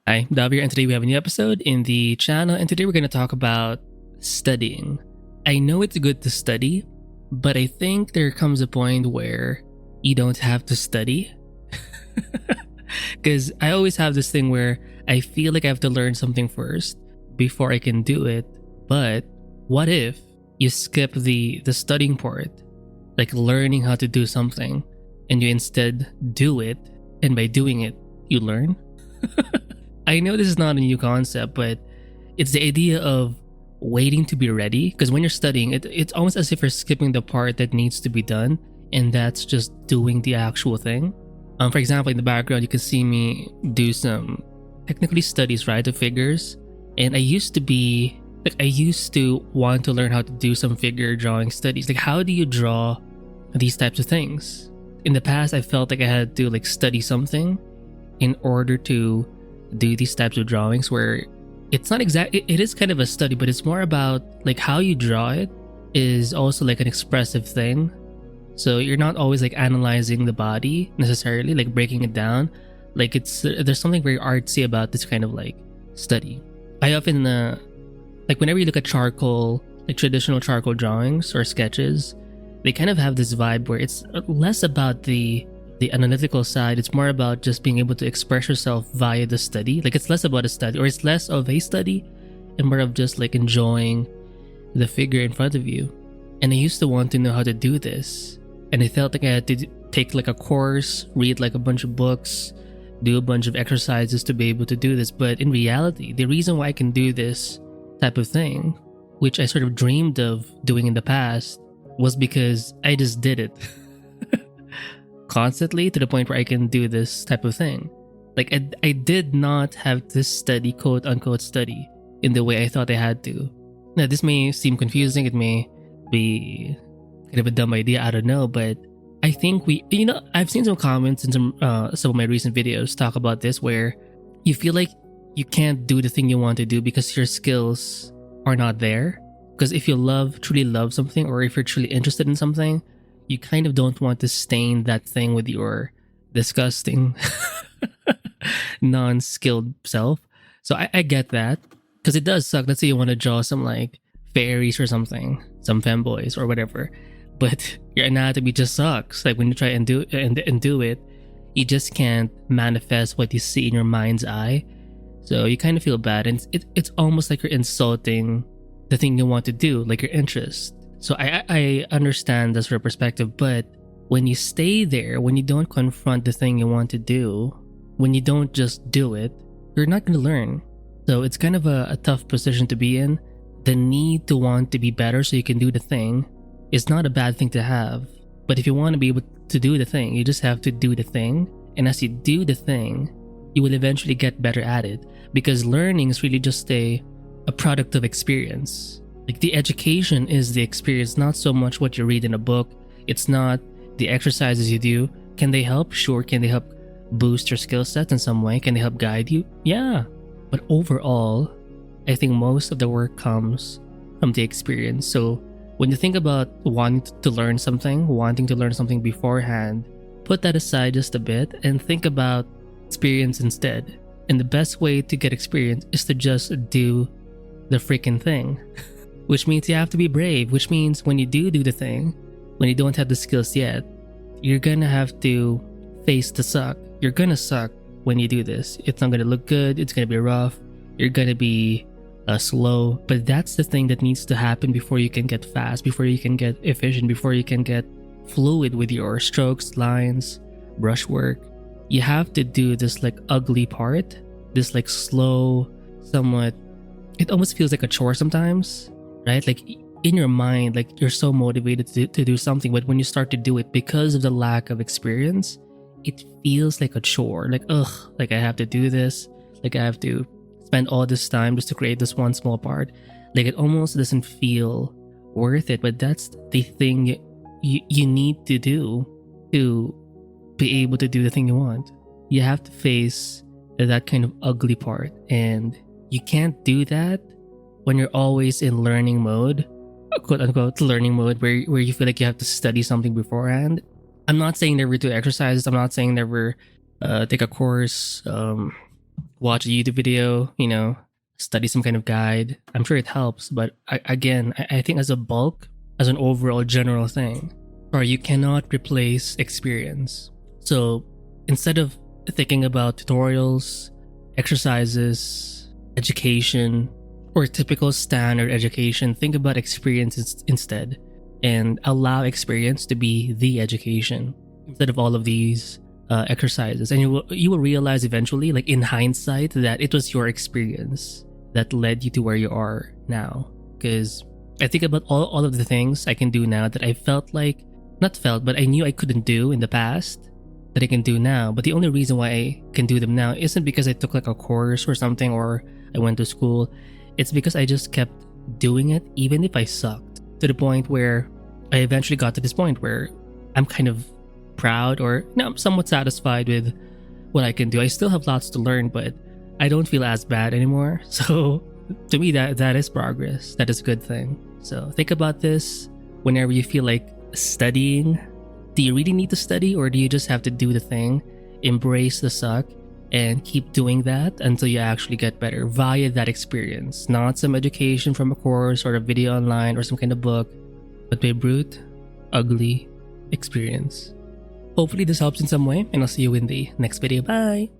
Hi, Dav here, and today we have a new episode in the channel, and today we're going to talk about studying. I know it's good to study, but I think there comes a point where you don't have to study. Because I always have this thing where I feel like I have to learn something first before I can do it. But what if you skip the studying part, like learning how to do something, and you instead do it, and by doing it, you learn? I know this is not a new concept, but it's the idea of waiting to be ready. Because when you're studying, it's almost as if you're skipping the part that needs to be done, and that's just doing the actual thing. For example, in the background, you can see me do some technically studies, right, of figures. And I used to want to learn how to do some figure drawing studies. Like, how do you draw these types of things? In the past, I felt like I had to study something in order to do these types of drawings, where it's not it is kind of a study, but it's more about how you draw it is also an expressive thing. So you're not always analyzing the body necessarily, breaking it down. There's something very artsy about this kind of study. I often whenever you look at charcoal, traditional charcoal drawings or sketches, they kind of have this vibe where it's less about the analytical side. It's more about just being able to express yourself via the study. It's less about a study, or it's less of a study and more of just enjoying the figure in front of you. And I used to want to know how to do this, and I felt like I had to take a course, read a bunch of books, do a bunch of exercises to be able to do this. But in reality, the reason why I can do this type of thing, which I sort of dreamed of doing in the past, was because I just did it constantly, to the point where I can do this type of thing. I did not have to study, quote unquote study, in the way I thought I had to. Now, this may seem confusing, it may be kind of a dumb idea, I don't know, but I think I've seen some comments in some of my recent videos talk about this, where you feel like you can't do the thing you want to do because your skills are not there. Because if you truly love something, or if you're truly interested in something, you kind of don't want to stain that thing with your disgusting non-skilled self. So I get that, because it does suck. Let's say you want to draw some fairies or something, some femboys or whatever, but your anatomy just sucks. When you try and do it, you just can't manifest what you see in your mind's eye. So you kind of feel bad, and it's almost like you're insulting the thing you want to do, your interest. So I understand that sort of perspective, but when you stay there, when you don't confront the thing you want to do, when you don't just do it, you're not going to learn. So it's kind of a tough position to be in. The need to want to be better so you can do the thing is not a bad thing to have. But if you want to be able to do the thing, you just have to do the thing. And as you do the thing, you will eventually get better at it. Because learning is really just a product of experience. The education is the experience, not so much what you read in a book. It's not the exercises you do. Can they help? Sure. Can they help boost your skill set in some way? Can they help guide you? Yeah. But overall, I think most of the work comes from the experience. So when you think about wanting to learn something beforehand, put that aside just a bit and think about experience instead. And the best way to get experience is to just do the freaking thing. Which means you have to be brave, which means when you do the thing, when you don't have the skills yet, you're gonna have to face the suck. You're gonna suck when you do this. It's not gonna look good, it's gonna be rough, you're gonna be slow, but that's the thing that needs to happen before you can get fast, before you can get efficient, before you can get fluid with your strokes, lines, brushwork. You have to do this ugly part, this slow, somewhat, it almost feels like a chore sometimes. Right? In your mind, you're so motivated to do something, but when you start to do it, because of the lack of experience, it feels like a chore. I have to do this. I have to spend all this time just to create this one small part. It almost doesn't feel worth it, but that's the thing you need to do to be able to do the thing you want. You have to face that kind of ugly part, and you can't do that when you're always in learning mode, quote unquote learning mode, where you feel like you have to study something beforehand. I'm not saying never do exercises. I'm not saying never take a course, watch a YouTube video, study some kind of guide. I'm sure it helps, but I think as a bulk, as an overall general thing, or you cannot replace experience. So instead of thinking about tutorials, exercises, education, or typical standard education, think about experience instead, and allow experience to be the education instead of all of these exercises. And you will realize eventually, like in hindsight, that it was your experience that led you to where you are now. Because I think about all of the things I can do now that I but I knew I couldn't do in the past, that I can do now. But the only reason why I can do them now isn't because I took like a course or something, or I went to school. It's because I just kept doing it even if I sucked, to the point where I eventually got to this point where I'm kind of proud, or I'm somewhat satisfied with what I can do. I still have lots to learn, but I don't feel as bad anymore. So to me, that is progress. That is a good thing. So think about this whenever you feel like studying. Do you really need to study, or do you just have to do the thing, embrace the suck, and keep doing that until you actually get better via that experience? Not some education from a course or a video online or some kind of book, but by brute, ugly experience. Hopefully this helps in some way, and I'll see you in the next video. Bye!